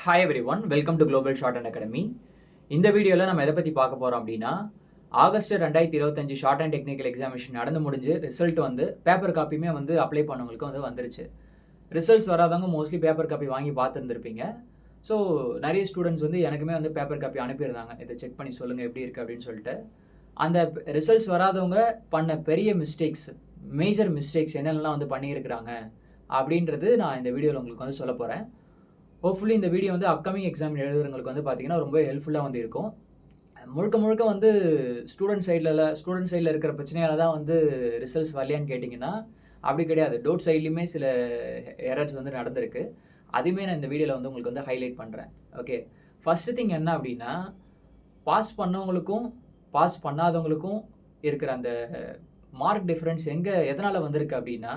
Hi every one, welcome to global short and academy. இந்த வீடியோவில் நம்ம எதை பற்றி பார்க்க போகிறோம் அப்படின்னா, August 2025 short and technical examination நடந்து முடிஞ்சு ரிசல்ட் வந்து பேப்பர் காப்பியுமே வந்து அப்ளை பண்ணவங்களுக்கு வந்து வந்துருச்சு. ரிசல்ட்ஸ் வராதவங்க மோஸ்ட்லி பேப்பர் காப்பி வாங்கி பார்த்துருந்துருப்பீங்க. ஸோ நிறைய ஸ்டூடெண்ட்ஸ் வந்து எனக்குமே வந்து பேப்பர் காப்பி அனுப்பியிருந்தாங்க, இதை செக் பண்ணி சொல்லுங்கள் எப்படி இருக்குது அப்படின்னு சொல்லிட்டு. அந்த ரிசல்ட்ஸ் வராதவங்க பண்ண பெரிய மிஸ்டேக்ஸ், மேஜர் மிஸ்டேக்ஸ் என்னென்னலாம் வந்து பண்ணியிருக்கிறாங்க அப்படின்றது நான் இந்த வீடியோவில் உங்களுக்கு வந்து சொல்ல போகிறேன். ஹோப்ஃபுல்லி இந்த வீடியோ வந்து அப்கமிங் எக்ஸாம் எழுதுறவங்களுக்கு வந்து பார்த்தீங்கன்னா ரொம்ப ஹெல்ப்ஃபுல்லாக வந்து இருக்கும். முழுக்க முழுக்க வந்து ஸ்டூடெண்ட் சைடில் இருக்கிற பிரச்சனையால தான் வந்து ரிசல்ட்ஸ் வரலையான்னு கேட்டிங்கன்னா அப்படி கிடையாது. டோட் சைட்லேயுமே சில எரர்ஸ் வந்து நடந்திருக்கு. அதுவுமே நான் இந்த வீடியோவில் வந்து உங்களுக்கு வந்து ஹைலைட் பண்ணுறேன். ஓகே, ஃபஸ்ட்டு திங் என்ன அப்படின்னா, பாஸ் பண்ணவங்களுக்கும் பாஸ் பண்ணாதவங்களுக்கும் இருக்கிற அந்த மார்க் டிஃப்ரென்ஸ் எதனால் வந்திருக்கு அப்படின்னா,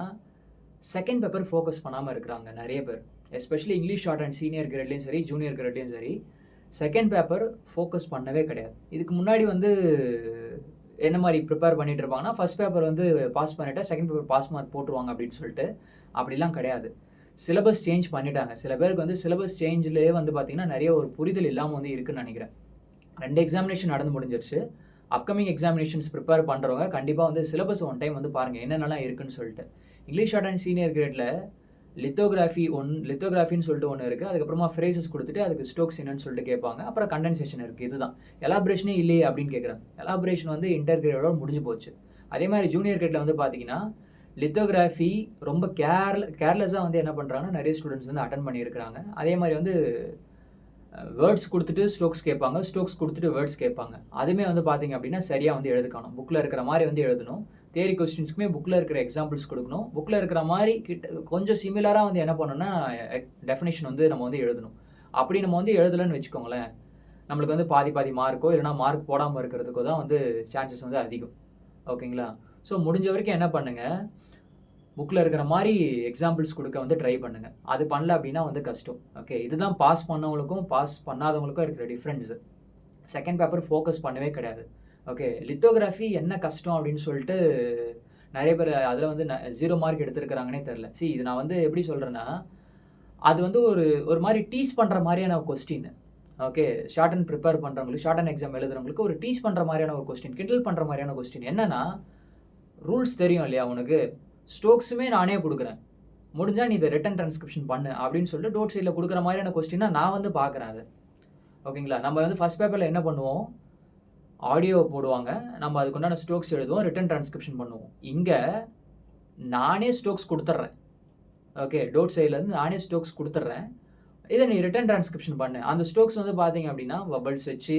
செகண்ட் பேப்பர் ஃபோக்கஸ் பண்ணாமல் இருக்கிறாங்க நிறைய பேர். Especially English short and senior கிரேட்லேயும் சரி, ஜூனியர் கிரேட்லேயும் சரி, செகண்ட் பேப்பர் ஃபோக்கஸ் பண்ணவே கிடையாது. இதுக்கு முன்னாடி வந்து என்ன மாதிரி ப்ரிப்பேர் பண்ணிட்டு இருப்பாங்கன்னா, ஃபர்ஸ்ட் பேப்பர் வந்து பாஸ் பண்ணிவிட்டு செகண்ட் பேப்பர் பாஸ் மார்க் போட்டுருவாங்க அப்படின்னு சொல்லிட்டு. அப்படிலாம் கிடையாது. சிலபஸ் சேஞ்ச் பண்ணிட்டாங்க. சில பேருக்கு வந்து சிலபஸ் சேஞ்சிலே வந்து பார்த்தீங்கன்னா நிறைய ஒரு புரிதல் இல்லாமல் வந்து இருக்குன்னு நினைக்கிறேன். 2 எக்ஸாமினேஷன் நடந்து முடிஞ்சிருச்சு. அப்கமிங் எக்ஸாமினேஷன்ஸ் ப்ரிப்பேர் பண்ணுறவங்க கண்டிப்பாக வந்து சிலபஸ் ஒன் டைம் வந்து பாருங்கள் என்னென்னலாம் இருக்குன்னு சொல்லிட்டு. இங்கிலீஷ் ஷார்ட் அண்ட் சீனியர் கிரேடில் லித்தோகிராஃபின்னு சொல்லிட்டு ஒன்று இருக்குது. அதுக்கப்புறமா ஃப்ரேசஸ் கொடுத்துட்டு அதுக்கு ஸ்டோக்ஸ் என்னன்னு சொல்லிட்டு கேட்பாங்க. அப்புறம் கண்டென்சேஷன் இருக்குது. இதுதான் எலாபரேஷனே இல்லையே அப்படின்னு கேட்குறாங்க. எலாபரேஷன் வந்து இன்டர் கிரேடோட முடிஞ்சு போச்சு. அதே மாதிரி ஜூனியர் கிரேடில் வந்து பார்த்தீங்கன்னா லித்தோகிராஃபி ரொம்ப கேர்லெஸ்ஸாக வந்து என்ன பண்ணுறாங்கன்னா நிறைய ஸ்டூடெண்ட்ஸ் வந்து அட்டன் பண்ணியிருக்கிறாங்க. அதே மாதிரி வந்து வேர்ட்ஸ் கொடுத்துட்டு ஸ்டோக்ஸ் கேட்பாங்க, ஸ்டோக்ஸ் கொடுத்துட்டு வேர்ட்ஸ் கேட்பாங்க. அதுவுமே வந்து பார்த்தீங்க அப்படின்னா சரியாக வந்து எழுதுக்கணும். புக்கில் இருக்கிற மாதிரி வந்து எழுதணும். தியரி கொஸ்டின்ஸ்க்குமே புக்கில் இருக்கிற எக்ஸாம்பிள்ஸ் கொடுக்கணும். புக்கில் இருக்கிற மாதிரி கொஞ்சம் சிமிலராக வந்து என்ன பண்ணணும்னா டெஃபினேஷன் வந்து நம்ம வந்து எழுதணும். அப்படி நம்ம வந்து எழுதலைன்னு வச்சுக்கோங்களேன், நம்மளுக்கு வந்து பாதி மார்க்கோ இல்லைனா மார்க் போடாமல் இருக்கிறதுக்கோ தான் வந்து சான்சஸ் வந்து அதிகம். ஓகேங்களா? ஸோ முடிஞ்ச வரைக்கும் என்ன பண்ணுங்கள், புக்கில் இருக்கிற மாதிரி எக்ஸாம்பிள்ஸ் கொடுக்க வந்து ட்ரை பண்ணுங்கள். அது பண்ணல அப்படின்னா வந்து கஷ்டம். ஓகே, இதுதான் பாஸ் பண்ணவங்களுக்கும் பாஸ் பண்ணாதவங்களுக்கும் இருக்கிற டிஃப்ரென்ஸு. செகண்ட் பேப்பர் ஃபோக்கஸ் பண்ணவே கிடையாது. ஓகே, லித்தோகிராஃபி என்ன கஷ்டம் அப்படின்னு சொல்லிட்டு நிறைய பேர் அதில் வந்து 0 மார்க் எடுத்துருக்கிறாங்கன்னே தெரில. இது நான் வந்து எப்படி சொல்கிறேன்னா, அது வந்து ஒரு மாதிரி டீஸ் பண்ணுற மாதிரியான question. Okay, short and prepare பண்ணுறவங்களுக்கு, ஷார்ட் அண்ட் எக்ஸாம் எழுதுறவங்களுக்கு ஒரு டீஸ் பண்ணுற மாதிரியான ஒரு கொஸ்டின், கிண்டல் பண்ணுற மாதிரியான கொஸ்டின். என்னன்னா, ரூல்ஸ் தெரியும் இல்லையா உனக்கு, ஸ்டோக்ஸுமே நானே கொடுக்குறேன், முடிஞ்சால் நீ இதை ரிட்டன் டிரான்ஸ்கிரிப்ஷன் பண்ணு அப்படின்னு சொல்லிட்டு டோட் சைடில் கொடுக்குற மாதிரியான கொஸ்டினா நான் வந்து பார்க்குறேன் அது. ஓகேங்களா? நம்ம வந்து ஃபஸ்ட் பேப்பரில் என்ன பண்ணுவோம், ஆடியோ போடுவாங்க, நம்ம அதுக்குண்டான ஸ்டோக்ஸ் எழுதுவோம், ரிட்டன் டிரான்ஸ்கிரிப்ஷன் பண்ணுவோம். இங்கே நானே ஸ்டோக்ஸ் கொடுத்துட்றேன். ஓகே, டோட் சைட்லேருந்து நானே ஸ்டோக்ஸ் கொடுத்துட்றேன், இதை நீ ரிட்டன் டிரான்ஸ்கிரிப்ஷன் பண்ணு. அந்த ஸ்டோக்ஸ் வந்து பார்த்தீங்க அப்படின்னா வபல்ஸ் வச்சு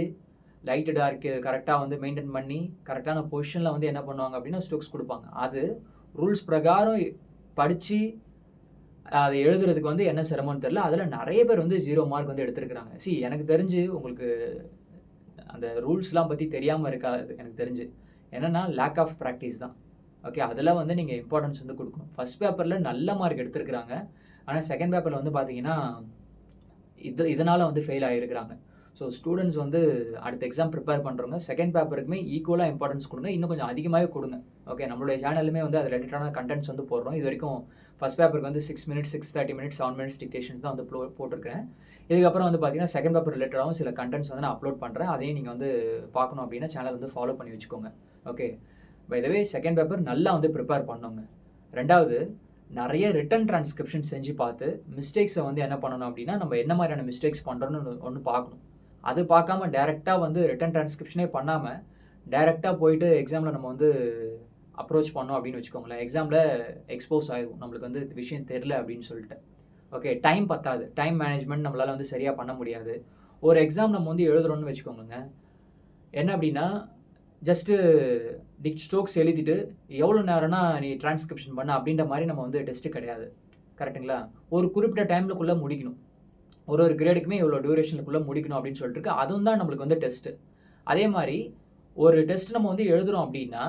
லைட்டு டார்க்கு கரெக்டாக வந்து மெயின்டைன் பண்ணி கரெக்டான பொசிஷனில் வந்து என்ன பண்ணுவாங்க அப்படின்னா ஸ்டோக்ஸ் கொடுப்பாங்க. அது ரூல்ஸ் பிரகாரம் படித்து அதை எழுதுறதுக்கு வந்து என்ன சிரமம்னு தெரில. அதில் நிறைய பேர் வந்து 0 மார்க் வந்து எடுத்துருக்குறாங்க. எனக்கு தெரிஞ்சு உங்களுக்கு அந்த ரூல்ஸ்லாம் பற்றி தெரியாமல் இருக்காது எனக்கு தெரிஞ்சு. என்னென்னா லேக் ஆஃப் ப்ராக்டிஸ் தான். ஓகே, அதில் வந்து நீங்கள் இம்பார்ட்டன்ஸ் வந்து கொடுக்கணும். ஃபஸ்ட் பேப்பரில் நல்ல மார்க் எடுத்துருக்குறாங்க, ஆனால் செகண்ட் பேப்பரில் வந்து பார்த்தீங்கன்னா இதனால் வந்து ஃபெயில் ஆகிருக்கிறாங்க. ஸோ ஸ்டூடெண்ட்ஸ் வந்து அடுத்த எக்ஸாம் ப்ரிப்பேர் பண்ணுறவங்க செகண்ட் பேப்பருக்குமே ஈக்குவலாக இம்பார்ட்டன்ஸ் கொடுங்க, இன்னும் கொஞ்சம் அதிகமாகவே கொடுங்க. ஓகே, நம்மளுடைய சேனலுமே வந்து அது ரிலேட்டடான கண்டென்ட்ஸ் வந்து போடுறோம். இது வரைக்கும் ஃபஸ்ட் பேப்பருக்கு வந்து 6 மினிட்ஸ், 6:30 மினிட்ஸ், 7 மினிட்ஸ் டிக்டேஷன்ஸ் தான் வந்து போட்டிருக்கேன். இதுக்கப்புறம் வந்து பார்த்தீங்கன்னா செகண்ட் பேப்பர் ரிலேட்டடாகவும் சில கண்டென்ட்ஸ் வந்து நான் அப்லோட் பண்ணுறேன். அதையும் நீங்கள் வந்து பார்க்கணும் அப்படின்னா சேனல் வந்து ஃபாலோ பண்ணி வச்சுக்கோங்க. Okay, by the way second paper நல்லா வந்து ப்ரிப்பேர் பண்ணோங்க. ரெண்டாவது, நிறைய ரிட்டன் டிரான்ஸ்கிரிப்ஷன் செஞ்சு பார்த்து மிஸ்டேக்ஸை வந்து என்ன பண்ணணும் அப்படின்னா, நம்ம என்ன மாதிரியான மிஸ்டேக்ஸ் பண்ணுறோன்னு ஒன்று பார்க்கணும். அது பார்க்காம டேரெக்டாக வந்து ரிட்டன் டிரான்ஸ்கிரிப்ஷனே பண்ணாமல் டேரெக்டாக போயிட்டு எக்ஸாமில் நம்ம வந்து அப்ரோச் பண்ணோம் அப்படின்னு வச்சுக்கோங்களேன், எக்ஸாமில் எக்ஸ்போஸ் ஆகிடும் நம்மளுக்கு வந்து விஷயம் தெரில அப்படின்னு சொல்லிட்டு. ஓகே, டைம் பத்தாது, டைம் மேனேஜ்மெண்ட் நம்மளால் வந்து சரியாக பண்ண முடியாது. ஒரு எக்ஸாம் நம்ம வந்து எழுதுறோன்னு வச்சுக்கோங்க, என்ன அப்படின்னா ஜஸ்ட்டு ஸ்டோக்ஸ் எழுதிட்டு எவ்வளோ நேரம்னா நீ டிரான்ஸ்கிரிப்ஷன் பண்ண அப்படின்ற மாதிரி நம்ம வந்து டெஸ்ட்டு கிடையாது. கரெக்டுங்களா? ஒரு குறிப்பிட்ட டைம்லுக்குள்ளே முடிக்கணும். ஒரு கிரேடுக்குமே இவ்வளோ டியூரேஷனுக்குள்ளே முடிக்கணும் அப்படின்னு சொல்லிட்டு இருக்கு. அதுவும் தான் நம்மளுக்கு வந்து டெஸ்ட்டு. அதே மாதிரி ஒரு டெஸ்ட் நம்ம வந்து எழுதுகிறோம் அப்படின்னா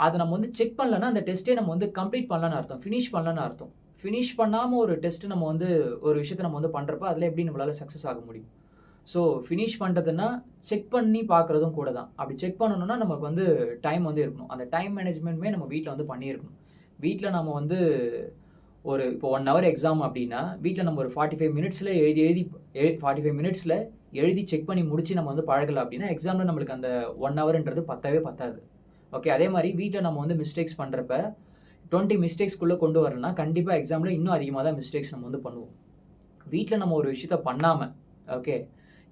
அதை நம்ம வந்து செக் பண்ணலன்னா அந்த டெஸ்ட்டே நம்ம வந்து கம்ப்ளீட் பண்ணலன்னு அர்த்தம், ஃபினிஷ் பண்ணலன்னு அர்த்தம். ஃபினிஷ் பண்ணாமல் ஒரு டெஸ்ட்டு நம்ம வந்து ஒரு விஷயத்தை நம்ம வந்து பண்ணுறப்ப அதில் எப்படி நம்மளால் சக்ஸஸ் ஆக முடியும்? ஸோ ஃபினிஷ் பண்ணுறதுன்னா செக் பண்ணி பார்க்குறதும் கூட தான். அப்படி செக் பண்ணணும்னா நமக்கு வந்து டைம் வந்து இருக்கணும். அந்த டைம் மேனேஜ்மெண்ட்டுமே நம்ம வீட்டில் வந்து பண்ணியிருக்கணும். வீட்டில் நம்ம வந்து இப்போ 1 ஹவர் எக்ஸாம் அப்படின்னா, வீட்ல நம்ம ஒரு 45 மினிட்ஸ்ல எழுதி எழுதி 45 மினிட்ஸ்ல எழுதி செக் பண்ணி முடிச்சு நம்ம வந்து பழகல அப்படின்னா, எக்ஸாம்ல நம்மளுக்கு அந்த 1 ஹவர்ன்றது பத்தவே பத்தாது. ஓகே. அதே மாரி வீட்ல நம்ம வந்து மிஸ்டேக்ஸ் பண்றப்ப 20 மிஸ்டேக்ஸ்க்குள்ள கொண்டு வரலன்னா, கண்டிப்பா எக்ஸாம்ல இன்னும் அதிகமா தான் மிஸ்டேக்ஸ் நம்ம வந்து பண்ணுவோம். வீட்ல நம்ம ஒரு விஷயத்த பண்ணாம, ஓகே,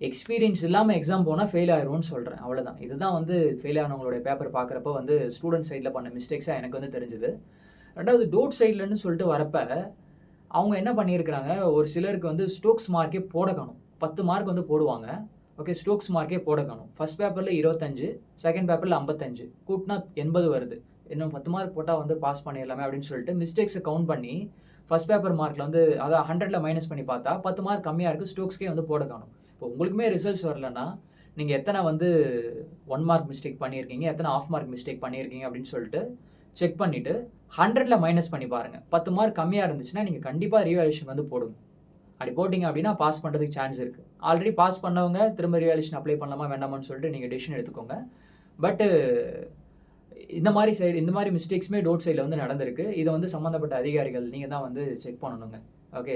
எக்ஸ்பீரியன்ஸ் இல்லாம எக்ஸாம் போனா ஃபெயில் ஆயிருவோம்னு சொல்றேன். அவ்வளதான். இதுதான் வந்து ஃபெயில் ஆனவங்களுடைய பேப்பர் பார்க்குறப்ப வந்து ஸ்டூடண்ட் சைட்ல பண்ண மிஸ்டேக்ஸா எனக்கு வந்து தெரிஞ்சது. 2வது டோட் சைட்லன்னு சொல்லிட்டு வரப்ப, அவங்க என்ன பண்ணியிருக்கிறாங்க, ஒரு சிலருக்கு வந்து ஸ்டோக்ஸ் மார்க்கே போட காணோம். 10 மார்க் வந்து போடுவாங்க. ஓகே. ஸ்டோக்ஸ் மார்க்கே போட காணோம். ஃபர்ஸ்ட் பேப்பர்ல 25, செகண்ட் பேப்பர்ல 55 கூட்டுனா 80 வருது. இன்னும் 10 மார்க் போட்டா வந்து பாஸ் பண்ணிடலாமே அப்படின்னு சொல்லிட்டு மிஸ்டேக்ஸ கவுண்ட் பண்ணி, ஃபர்ஸ்ட் பேப்பர் மார்க்ல வந்து அதான் 100ல மைனஸ் பண்ணி பார்த்தா 10 மார்க் கம்மியா இருக்கு. ஸ்டோக்ஸ்க்கே வந்து போட காணோம். இப்போ உங்களுக்குமே ரிசல்ட்ஸ் வரலன்னா, நீங்க எத்தன வந்து 1 மார்க் மிஸ்டேக் பண்ணியிருக்கீங்க, எத்தன ஹாஃப் மார்க் மிஸ்டேக் பண்ணியிருக்கீங்க அப்படின்னு சொல்லிட்டு செக் பண்ணிட்டு 100ல மைனஸ் பண்ணி பாருங்க. 10 மார்க் கம்மியா இருந்துச்சுன்னா, நீங்க கண்டிப்பா ரீவேல்யூவேஷன் வந்து போடுங்க. அப்படி போட்டீங்க அப்படின்னா, பாஸ் பண்றதுக்கு சான்ஸ் இருக்கு. ஆல்ரெடி பாஸ் பண்ணவங்க திரும்ப ரீவேல்யூவேஷன் அப்ளை பண்ணலாமா வேண்டாமான்னு சொல்லிட்டு நீங்க டிசிஷன் எடுத்துக்கோங்க. பட் இந்த மாரி மிஸ்டேக்ஸ்மே டோட் சைட்ல வந்து நடந்திருக்கு. இத வந்து சம்மந்தப்பட்ட அதிகாரிகள் நீங்க தான் வந்து செக் பண்ணணுங்க. ஓகே.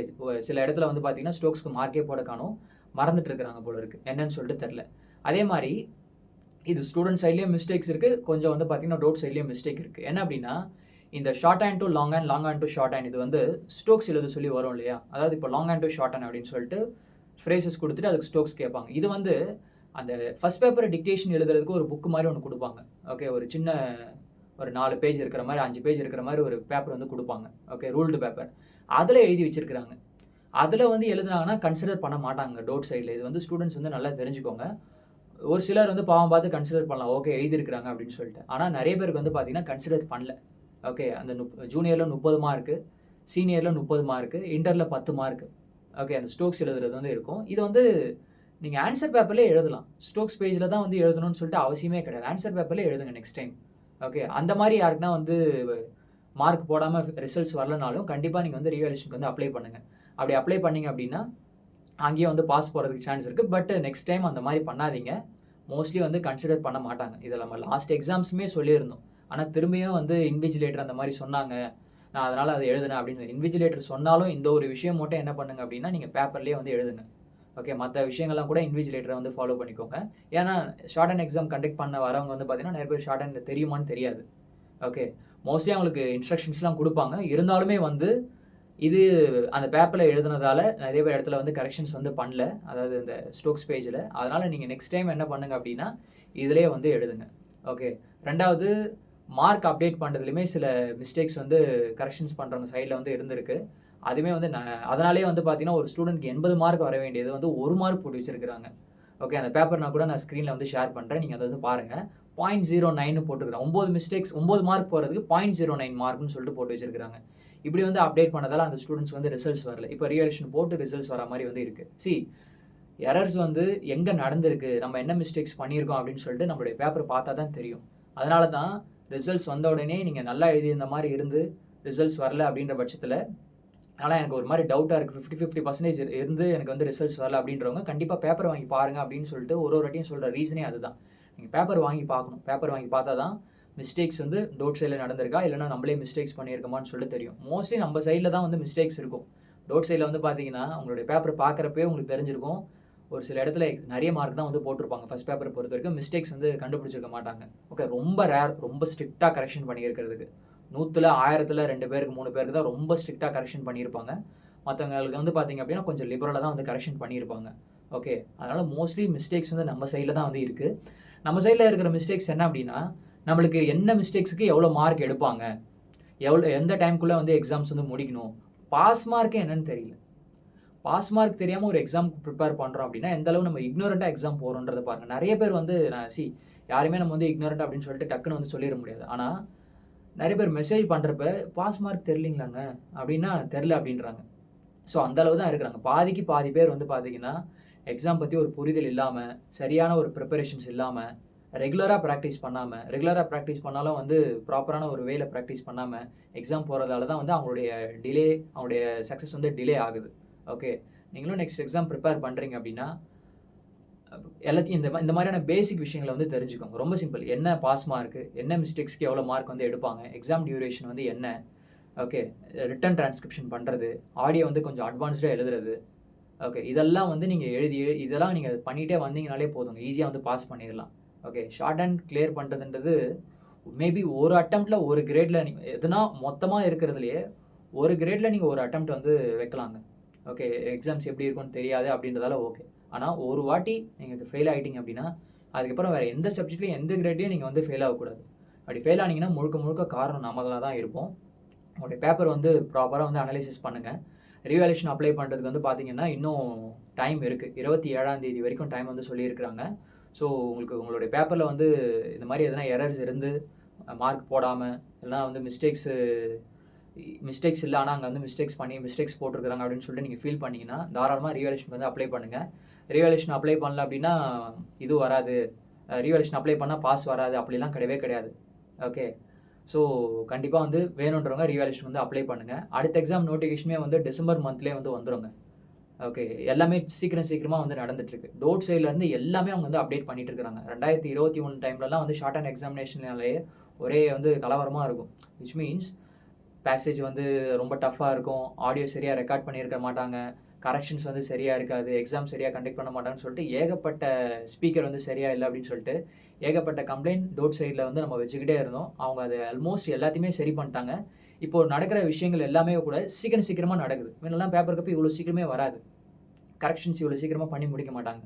சில இடத்துல வந்து பார்த்தீங்கன்னா, ஸ்டோக்ஸ்க்கு மார்க்கே போட காணோம். மறந்துட்டு இருக்கிறாங்க போல இருக்கு. என்னன்னு சொல்லிட்டு தெரியல. அதே மாரி இது ஸ்டூடண்ட் சைட்லயும் மிஸ்டேக்ஸ் இருக்கு. கொஞ்சம் வந்து பார்த்தீங்கன்னா, டோட் சைட்லயும் மிஸ்டேக் இருக்கு. என்ன அப்படின்னா, இந்த short hand to long hand, long hand to short hand இது வந்து ஸ்டோக்ஸ் எழுத சொல்லி வரும் இல்லையா? அதாவது இப்போ long hand to short hand அப்படின்னு சொல்லிட்டு ஃப்ரேசஸ் குடுத்துட்டு அதுக்கு ஸ்டோக்ஸ் கேட்பாங்க. இது வந்து அந்த ஃபர்ஸ்ட் பேப்பர் டிக்டேஷன் எழுதுறதுக்கு ஒரு புக் மாரி ஒண்ணு குடுப்பாங்க. ஓகே. ஒரு சின்ன ஒரு 4 பேஜ் இருக்கிற மாரி, 5 பேஜ் இருக்கிற மாரி ஒரு பேப்பர் வந்து குடுப்பாங்க. ஓகே. Ruled paper. அதுல எழுதி வச்சிருக்கிறாங்க. அதுல வந்து எழுதுனாங்கன்னா கன்சிடர் பண்ண மாட்டாங்க டோட் சைட்ல. இது வந்து ஸ்டூடண்ட்ஸ் வந்து நல்லா தெரிஞ்சுக்கோங்க. ஒரு சிலர் வந்து பாவம் பார்த்து கன்சிடர் பண்ணலாம். ஓகே எழுதியிருக்கிறாங்க அப்படின்னு சொல்லிட்டு. ஆனா நெறைய பேருக்கு வந்து பார்த்தீங்கன்னா, கன்சிடர் பண்ணல. ஓகே. அந்த ஜூனியர்ல 30 மார்க்கு, சீனியர்ல 30 மார்க்கு, இன்டர்ல 10 மார்க்கு. ஓகே. அந்த ஸ்டோக்ஸ் எழுதுறது வந்து இருக்கும். இது வந்து நீங்க ஆன்சர் பேப்பர்லயே எழுதலாம். ஸ்டோக்ஸ் பேஜ்ல தான் வந்து எழுதணும்னு சொல்லிட்டு அவசியமே கிடையாது. ஆன்சர் பேப்பர்லயே எழுதுங்க நெக்ஸ்ட் டைம். ஓகே. அந்த மாரி யாருக்குன்னா வந்து மார்க் போடாம ரிசல்ட்ஸ் வரலனாலும், கண்டிப்பா நீங்க வந்து ரீவேல்யூவேஷன்க்கு வந்து அப்ளை பண்ணுங்க. அப்படி அப்ளை பண்ணீங்க அப்படின்னா, அங்கேயே வந்து பாஸ் போறதுக்கு சான்ஸ் இருக்கு. பட் நெக்ஸ்ட் டைம் அந்த மாரி பண்ணாதீங்க. மோஸ்ட்லி வந்து கன்சிடர் பண்ண மாட்டாங்க. இத நம்ம லாஸ்ட் எக்ஸாம்ஸுமே சொல்லியிருந்தோம். ஆனா திரும்பியும் வந்து இன்விஜிலேட்டர் அந்த மாரி சொன்னாங்க. நான் அதனால அத எழுதினேன் அப்படின்னு இன்விஜிலேட்டர் சொன்னாலும் இந்த ஒரு விஷயம் மட்டும் என்ன பண்ணுங்க அப்படின்னா, நீங்க பேப்பர்லயே வந்து எழுதுங்க. ஓகே. மத்த விஷயங்கள்லாம் கூட இன்விஜிலேட்டர வந்து ஃபாலோ பண்ணிக்கோங்க. ஏன்னா ஷார்ட் ஹேண்ட் எக்ஸாம் கண்டக்ட் பண்ண வரவங்க வந்து பார்த்தீங்கன்னா, நெறைய பேர் ஷார்ட் ஹேண்ட் தெரியுமான்னு தெரியாது. ஓகே. மோஸ்ட்லி அவங்களுக்கு இன்ஸ்ட்ரக்ஷன்ஸ்லாம் குடுப்பாங்க. இருந்தாலுமே வந்து இது அந்த பேப்பர்ல எழுதுனதால நெறைய பேர் இடத்துல வந்து கரெக்ஷன்ஸ் வந்து பண்ணல. அதாவது இந்த ஸ்டோக்ஸ் பேஜ்ல. அதனால நீங்க நெக்ஸ்ட் டைம் என்ன பண்ணுங்க அப்டின்னா, இதிலேயே வந்து எழுதுங்க. ஓகே. 2வது மார்க் அப்டேட் பண்றதுலயுமே சில மிஸ்டேக்ஸ் வந்து கரெக்ஷன்ஸ் பண்றவங்க சைட்ல வந்து இருந்திருக்கு. அதுவுமே வந்து அதனாலேயே வந்து பார்த்தீங்கன்னா, ஒரு ஸ்டூடண்ட்க்கு 80 மார்க் வர வேண்டியது வந்து 1 மார்க் போட்டு வச்சிருக்காங்க. ஓகே. அந்த பேப்பர் கூட நான் ஸ்க்ரீன்ல வந்து ஷேர் பண்றேன். நீங்க அத வந்து பாருங்க. 0.09ன்னு போட்டுருக்காங்க. 9 மிஸ்டேக்ஸ் 9 மார்க் போறதுக்கு 0.09 மார்க்ன்னு சொல்லிட்டு போட்டு வச்சிருக்காங்க. இப்படி வந்து அப்டேட் பண்ணதால அந்த ஸ்டூடண்ட்ஸ்க்கு வந்து ரிசல்ட்ஸ் வரல. இப்போ ரீவேல்யூவேஷன் போட்டு ரிசல்ட்ஸ் வர மாரி வந்து இருக்கு. எரர்ஸ் வந்து எங்க நடந்திருக்கு, நம்ம என்ன மிஸ்டேக்ஸ் பண்ணியிருக்கோம் அப்படின்னு சொல்லிட்டு நம்மளுடைய பேப்பர் பார்த்தா தான் தெரியும். அதனால தான் ரிசல்ட்ஸ் வந்த உடனே நீங்க நல்லா எழுதியிருந்த மாரி இருந்து ரிசல்ட்ஸ் வரல அப்படின்ற பட்சத்தில, ஆனா எனக்கு ஒரு மாரி டவுட்டா இருக்கு. 50% இருந்து எனக்கு வந்து ரிசல்ட்ஸ் வரல அப்படின்றவங்க கண்டிப்பா பேப்பர் வாங்கி பாருங்க அப்படின்னு சொல்லிட்டு ஒரு ஒரு வாட்டியும் சொல்ற ரீசனே அதுதான். நீங்க பேப்பர் வாங்கி பார்க்கணும். பேப்பர் வாங்கி பார்த்தா தான் மிஸ்டேக்ஸ் வந்து டோட் சைட்ல நடந்திருக்கா, இல்லன்னா நம்மளே மிஸ்டேக்ஸ் பண்ணியிருக்கோமான்னு சொல்லிட்டு தெரியும். மோஸ்ட்லி நம்ம சைட்ல தான் வந்து மிஸ்டேக்ஸ் இருக்கும். டோட் சைட்ல வந்து பார்த்தீங்கன்னா, உங்களுடைய பேப்பர் பார்க்குறப்பயே உங்களுக்கு தெரிஞ்சிருக்கும். ஒரு சில இடத்துல நெறைய மார்க் தான் வந்து போட்டிருப்பாங்க. ஃபர்ஸ்ட் பேப்பர பொறுத்தவரைக்கும் மிஸ்டேக்ஸ் வந்து கண்டுபிடிச்சிருக்க மாட்டாங்க. ஓகே. ரொம்ப ரேர். ரொம்ப ஸ்ட்ரிக்ட்டா கரெக்ஷன் பண்ணியிருக்கிறதுக்கு. 100ல 1000ல 2 பேருக்கு 3 பேருக்கு தான் ரொம்ப ஸ்ட்ரிக்ட்டா கரெக்ஷன் பண்ணியிருப்பாங்க. மத்தவங்களுக்கு வந்து பார்த்தீங்க அப்படின்னா, கொஞ்சம் லிபரலா தான் வந்து கரெக்ஷன் பண்ணியிருப்பாங்க. ஓகே. அதனால மோஸ்ட்லி மிஸ்டேக்ஸ் வந்து நம்ம சைட்ல தான் வந்து இருக்கு. நம்ம சைட்ல இருக்கிற மிஸ்டேக்ஸ் என்ன அப்படின்னா, நம்மளுக்கு என்ன மிஸ்டேக்ஸ்க்கு எவ்வளோ மார்க் எடுப்பாங்க? எந்த டைம்க்குள்ள வந்து எக்ஸாம்ஸ் வந்து முடிக்கணும்? பாஸ் மார்க்கே என்னன்னு தெரியல. பாஸ் மார்க் தெரியாம ஒரு எக்ஸாம்க்கு ப்ரிப்பேர் பண்றோம் அப்படின்னா, எந்த அளவு நம்ம இக்னோரன்ட்டா எக்ஸாம் போறோம்ன்றத பாருங்க. நெறைய பேர் வந்து யாரையுமே நம்ம வந்து இக்னோரன்ட் அப்படின்னு சொல்லிட்டு டக்குன்னு வந்து சொல்லிற முடியாது. ஆனா, நெறைய பேர் மெசேஜ் பண்றப்ப, "பாஸ் மார்க் தெரியலீங்களாங்க" அப்படின்னா, "தெரியல" அப்படின்றாங்க. ஸோ அந்த அளவு தான் இருக்கிறாங்க. பாதிக்கு பாதி பேர் வந்து பார்த்தீங்கன்னா, எக்ஸாம் பத்தி ஒரு புரிதல் இல்லாம, சரியான ஒரு பிரிப்பரேஷன்ஸ் இல்லாம, ரெகுலரா பிராக்டிஸ் பண்ணாலும் வந்து ப்ராப்பரான ஒரு வேல பிராக்டிஸ் பண்ணாம, எக்ஸாம் போறதால தான் வந்து அவங்களுடைய சக்சஸ் வந்து டிலே ஆகுது. ஓகே. நீங்களும் நெக்ஸ்ட் எக்ஸாம் ப்ரிப்பேர் பண்றீங்க அப்படின்னா, எல்லாத்தையும் இந்த மாதிரியான பேசிக் விஷயங்கள வந்து தெரிஞ்சுக்கோங்க. ரொம்ப சிம்பிள். என்ன பாஸ் மார்க்கு? என்ன மிஸ்டேக்ஸ்க்கு எவ்வளோ மார்க் வந்து எடுப்பாங்க? எக்ஸாம் டியூரேஷன் வந்து என்ன? ஓகே. ரிட்டன் டிரான்ஸ்கிரிப்ஷன் பண்ணுறது, ஆடியோ வந்து கொஞ்சம் அட்வான்ஸ்டாக எழுதுறது. ஓகே. இதெல்லாம் வந்து நீங்க இதெல்லாம் நீங்க பண்ணிட்டே வந்தீங்கனாலே போதுங்க. ஈஸியா வந்து பாஸ் பண்ணிறலாம். ஓகே. ஷார்ட் அண்ட் கிளியர் பண்றதுன்றது மேபி ஒரு அட்டெம்ப்ட்ல ஒரு கிரேட்ல நீங்க எதுனா மொத்தமா இருக்கிறதுலயே ஒரு கிரேட்ல நீங்க ஒரு அட்டெம்ப்ட் வந்து வைக்கலாங்க. ஓகே. எக்ஸாம்ஸ் எப்படி இருக்கும்னு தெரியாது அப்படின்றதால ஓகே. ஆனா ஒரு வாட்டி நீங்க ஃபெயில் ஆயிட்டீங்க அப்படின்னா, அதுக்கப்புறம் வேற எந்த சப்ஜெக்ட்லயும் எந்த கிரேட்லயும் நீங்க வந்து ஃபெயில் ஆகக்கூடாது. அப்படி ஃபெயில் ஆனீங்கன்னா முழுக்க முழுக்க காரணம் நம்மளா தான் இருப்போம். உங்களுடைய பேப்பர் வந்து ப்ராப்பரா வந்து அனலைசிஸ் பண்ணுங்க. ரீவேல்யூவேஷன் அப்ளை பண்றதுக்கு வந்து பார்த்தீங்கன்னா, இன்னும் டைம் இருக்கு. 27ஆம் தேதி வரைக்கும் டைம் வந்து சொல்லியிருக்கிறாங்க. ஸோ, உங்களுக்கு உங்களுடைய பேப்பர்ல வந்து இந்த மாரி எதனா எரர்ஸ் இருந்து மார்க் போடாம, இல்லனா வந்து மிஸ்டேக்ஸ் இல்ல. ஆனா அங்க வந்து மிஸ்டேக்ஸ் போட்டுருக்காங்க அப்படின்னு சொல்லிட்டு நீங்க ஃபீல் பண்ணீங்கன்னா, தாராளமா ரீவேல்யூவேஷன் வந்து அப்ளை பண்ணுங்க. ரீவேல்யூவேஷன் அப்ளை பண்ணல அப்படின்னா, இது வராது. ரீவேல்யூவேஷன் அப்ளை பண்ணா பாஸ் வராது. அப்படிலாம் கிடையவே கிடையாது. ஓகே. ஸோ, கண்டிப்பா வந்து வேணுன்றவங்க ரீவேல்யூவேஷன் வந்து அப்ளை பண்ணுங்க. அடுத்த எக்ஸாம் நோட்டிஃபிகேஷனே வந்து டிசம்பர் மந்த்லயே வந்து வந்துருங்க. ஓகே. எல்லாமே சீக்கிரமா வந்து நடந்துட்டு இருக்கு. டோட் சைட்ல இருந்து எல்லாமே அவங்க வந்து அப்டேட் பண்ணிட்டு இருக்காங்க. 2021 டைம்லலாம் வந்து ஷார்ட் அண்ட் எக்ஸாமினேஷன்னாலே ஒரே வந்து கலவரமா இருக்கும். விச் மீன்ஸ் பேசேஜ் வந்து ரொம்ப டஃப்பா இருக்கும். ஆடியோ சரியா ரெக்கார்ட் பண்ணியிருக்க மாட்டாங்க. கரெக்ஷன்ஸ் வந்து சரியா இருக்காது. எக்ஸாம் சரியா கண்டக்ட் பண்ண மாட்டாங்கன்னு சொல்லிட்டு ஏகப்பட்ட ஸ்பீக்கர் வந்து சரியா இல்ல அப்படின்னு சொல்லிட்டு, ஏகப்பட்ட கம்ப்ளைண்ட் டோட் சைட்ல வந்து நம்ம வச்சுக்கிட்டே இருந்தோம். அவங்க அத ஆல்மோஸ்ட் எல்லாத்தையுமே சரி பண்ணிட்டாங்க. இப்போ நடக்கிற விஷயங்கள் எல்லாமே கூட சீக்கிரமா நடக்குது. முன்னலாம் பேப்பர் கப் இவ்வளோ சீக்கிரமே வராது. கரெக்ஷன்ஸ் இவ்வளோ சீக்கிரமா பண்ணி முடிக்க மாட்டாங்க.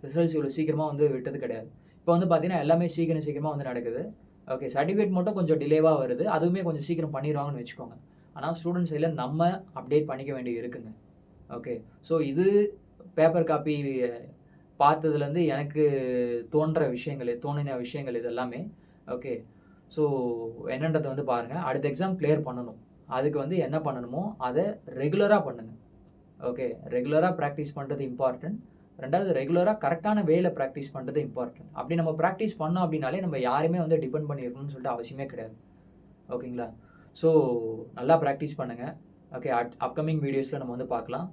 ரிசல்ட்ஸ் இவ்வளோ சீக்கிரமா வந்து விட்டது கிடையாது. இப்போ வந்து பார்த்தீங்கன்னா, எல்லாமே சீக்கிரமா வந்து நடக்குது. ஓகே. சர்டிஃபிகேட் மட்டும் கொஞ்சம் டிலேவா வருது. அதுவுமே கொஞ்சம் சீக்கிரம் பண்ணிருவாங்கன்னு வச்சுக்கோங்க. ஆனா, ஸ்டூடண்ட் சைட்ல நம்ம அப்டேட் பண்ணிக்க வேண்டியது இருக்குங்க. ஓகே. ஸோ, இது பேப்பர் காப்பி பார்த்ததுலேருந்து எனக்கு தோணின விஷயங்கள் இது எல்லாமே. ஓகே. ஸோ, என்னன்றத வந்து பாருங்க. அடுத்த எக்ஸாம் கிளியர் பண்ணணும். அதுக்கு வந்து என்ன பண்ணணுமோ, அத ரெகுலரா பண்ணுங்க. ஓகே. ரெகுலரா பிராக்டிஸ் பண்றது இம்பார்ட்டன்ட். 2வது ரெகுலரா கரெக்ட்டான வேல பிராக்டிஸ் பண்றது இம்பார்ட்டன்ட். அப்படி நம்ம பிராக்டிஸ் பண்ணோம் அப்படின்னாலே, நம்ம யாரையுமே வந்து டிபெண்ட் பண்ணி இருக்கணும்னு சொல்லிட்டு அவசியமே கிடையாது. ஓகேங்களா? ஸோ, நல்லா பிராக்டிஸ் பண்ணுங்க. ஓகே. அப்கமிங் வீடியோஸ்ல நம்ம வந்து பார்க்கலாம்.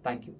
Thank you.